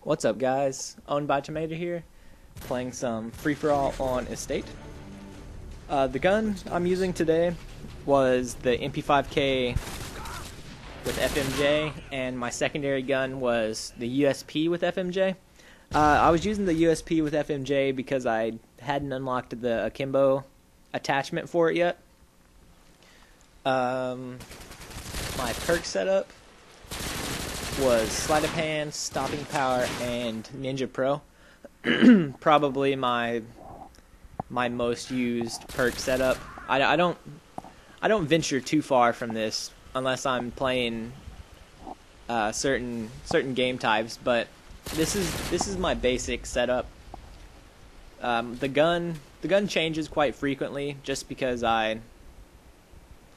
What's up, guys? Ownedbytamater here, playing some free-for-all on Estate. The gun I'm using today was the mp5k with FMJ, and my secondary gun was the USP with FMJ. I was using the USP with FMJ because I hadn't unlocked the akimbo attachment for it yet. My perk setup was sleight of hand, stopping power, and Ninja Pro. Probably my most used perk setup. I don't venture too far from this unless I'm playing certain game types, but this is my basic setup. The gun changes quite frequently just because I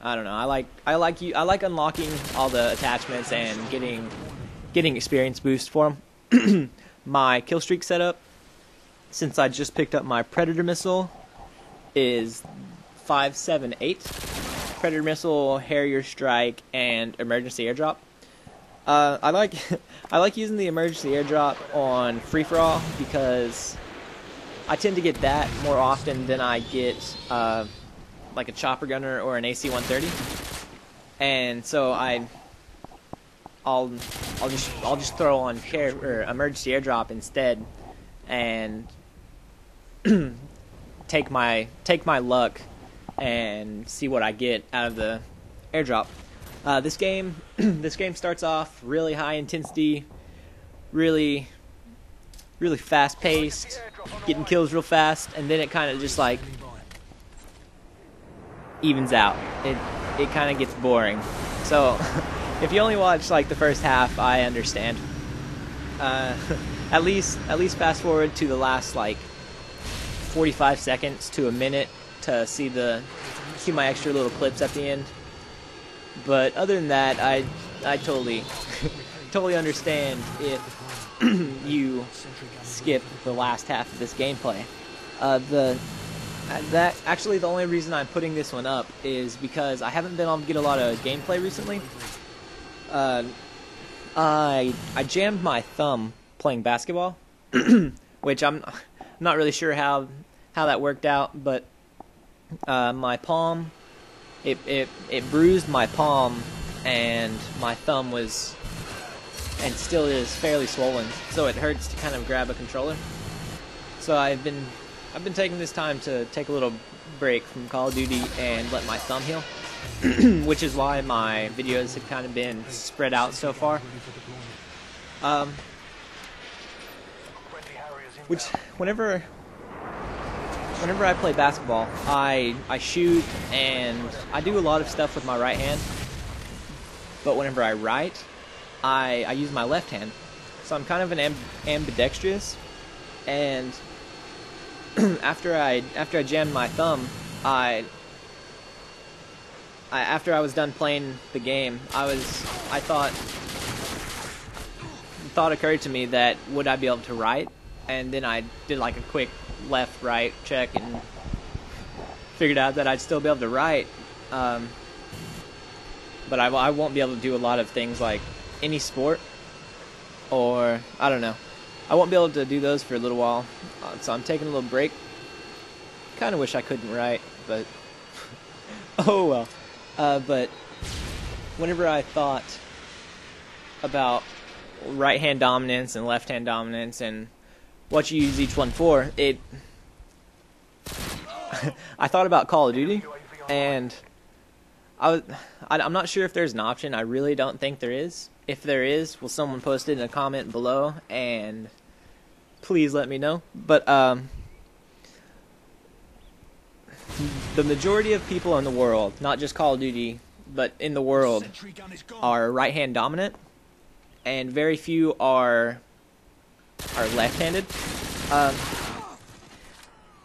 don't know. I like unlocking all the attachments and getting experience boost for them. My kill streak setup, since I just picked up my Predator missile, is 578. Predator missile, Harrier strike, and emergency airdrop. I like using the emergency airdrop on free for all because I tend to get that more often than I get like a chopper gunner or an AC-130, and so I'll just throw on emergency airdrop instead, and take my luck and see what I get out of the airdrop. This game starts off really high intensity, really fast paced, getting kills real fast, and then it kind of just like evens out. It kind of gets boring. So if you only watch like the first half, I understand. At least fast forward to the last like 45 seconds to a minute to see my extra little clips at the end. But other than that, I totally understand if you skip the last half of this gameplay. Actually, the only reason I'm putting this one up is because I haven't been able to get a lot of gameplay recently. I jammed my thumb playing basketball, which I'm not really sure how that worked out, but my palm, it bruised my palm, and my thumb was, and still is, fairly swollen, so it hurts to kind of grab a controller. So I've been taking this time to take a little break from Call of Duty and let my thumb heal, which is why my videos have kind of been spread out so far. Which whenever I play basketball, I shoot and I do a lot of stuff with my right hand, but whenever I write, I use my left hand. So I'm kind of an ambidextrous, and after I jammed my thumb, after I was done playing the game, thought occurred to me that would I be able to write, and then I did like a quick left right check and figured out that I'd still be able to write, but I won't be able to do a lot of things like any sport, or I don't know. I won't be able to do those for a little while, so I'm taking a little break. Kind of wish I couldn't write, but oh well. But whenever I thought about right hand dominance and left hand dominance and what you use each one for, I thought about Call of Duty, and I'm not sure if there's an option. I really don't think there is. If there is, will someone post it in a comment below and please let me know. But the majority of people in the world, not just Call of Duty, but in the world, are right-hand dominant, and very few are left-handed.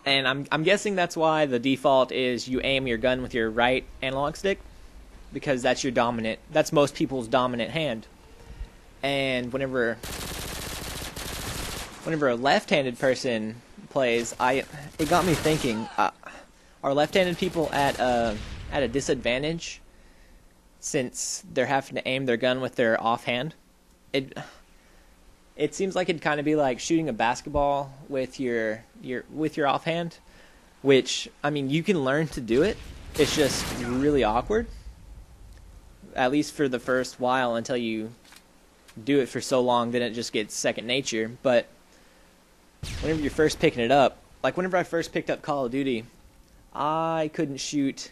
And I'm guessing that's why the default is you aim your gun with your right analog stick, because that's your dominant. That's most people's dominant hand. And whenever a left-handed person plays, it got me thinking: are left-handed people at a disadvantage since they're having to aim their gun with their offhand? it seems like it'd kind of be like shooting a basketball with your offhand, which, I mean, you can learn to do it. It's just really awkward, at least for the first while, until you do it for so long, then it just gets second nature. But whenever you're first picking it up, like whenever I first picked up Call of Duty, I couldn't shoot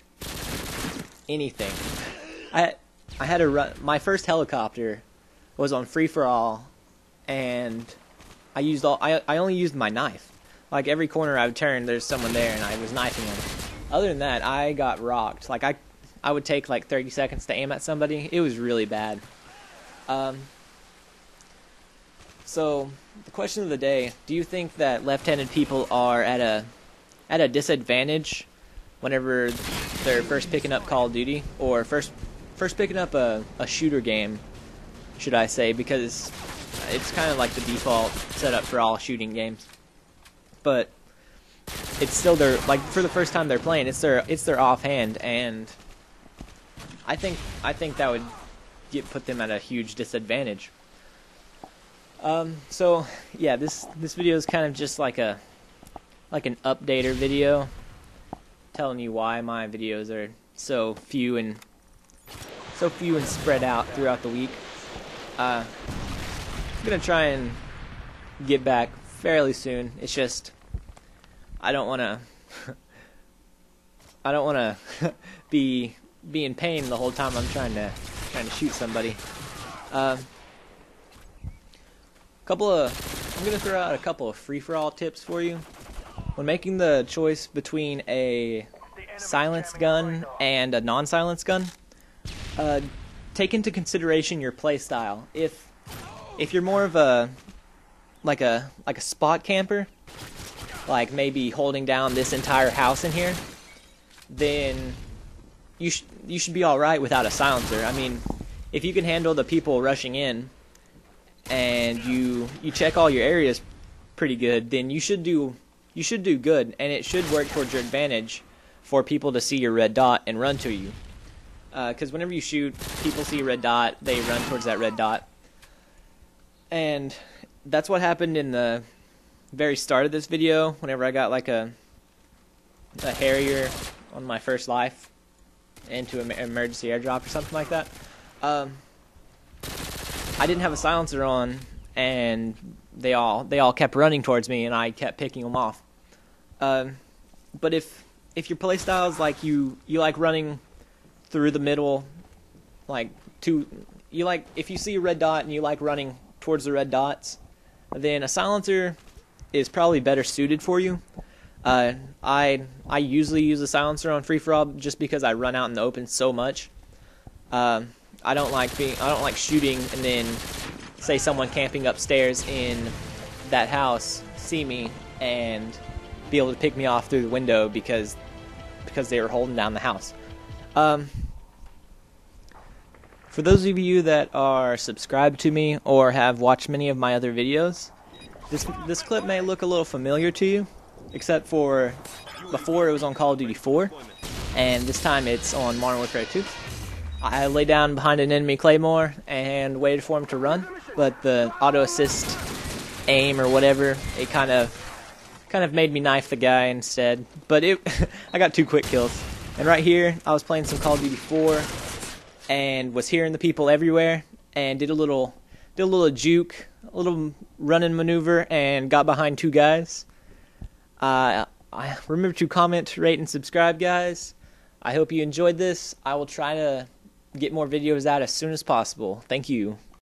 anything. I had to run. My first helicopter was on free for all, and I only used my knife. Like every corner I would turn, there's someone there, and I was knifing them. Other than that, I got rocked. Like I would take like 30 seconds to aim at somebody. It was really bad. So the question of the day: do you think that left-handed people are at a disadvantage whenever they're first picking up Call of Duty, or first picking up a shooter game, should I say, because it's kind of like the default setup for all shooting games. But it's still their, like, for the first time they're playing, it's their offhand, and I think that would put them at a huge disadvantage. So yeah, this video is kind of just like an updater video, telling you why my videos are so few and spread out throughout the week. I'm gonna try and get back fairly soon. It's just I don't wanna be in pain the whole time I'm trying to shoot somebody. I'm gonna throw out a couple of free-for-all tips for you when making the choice between a silenced gun and a non-silenced gun. Take into consideration your play style. If you're more of a spot camper, like maybe holding down this entire house in here, then you should be all right without a silencer. I mean, if you can handle the people rushing in and you check all your areas pretty good, then you should do good, and it should work towards your advantage for people to see your red dot and run to you. Because whenever you shoot, people see a red dot, they run towards that red dot. And that's what happened in the very start of this video, whenever I got like a Harrier on my first life into an emergency airdrop or something like that. I didn't have a silencer on, and they all kept running towards me, and I kept picking them off. But if your playstyle is like you like running through the middle, if you see a red dot and you like running towards the red dots, then a silencer is probably better suited for you. I usually use a silencer on free for all just because I run out in the open so much. I don't like shooting and then say someone camping upstairs in that house see me and be able to pick me off through the window because they were holding down the house. For those of you that are subscribed to me or have watched many of my other videos, this clip may look a little familiar to you, except for before it was on Call of Duty 4, and this time it's on Modern Warfare 2. I lay down behind an enemy claymore and waited for him to run, but the auto assist aim or whatever, it kind of made me knife the guy instead. But I got 2 quick kills. And right here, I was playing some Call of Duty 4 and was hearing the people everywhere and did a little juke, a little running maneuver, and got behind 2 guys. I remember to comment, rate, and subscribe, guys. I hope you enjoyed this. I will try to get more videos out as soon as possible. Thank you.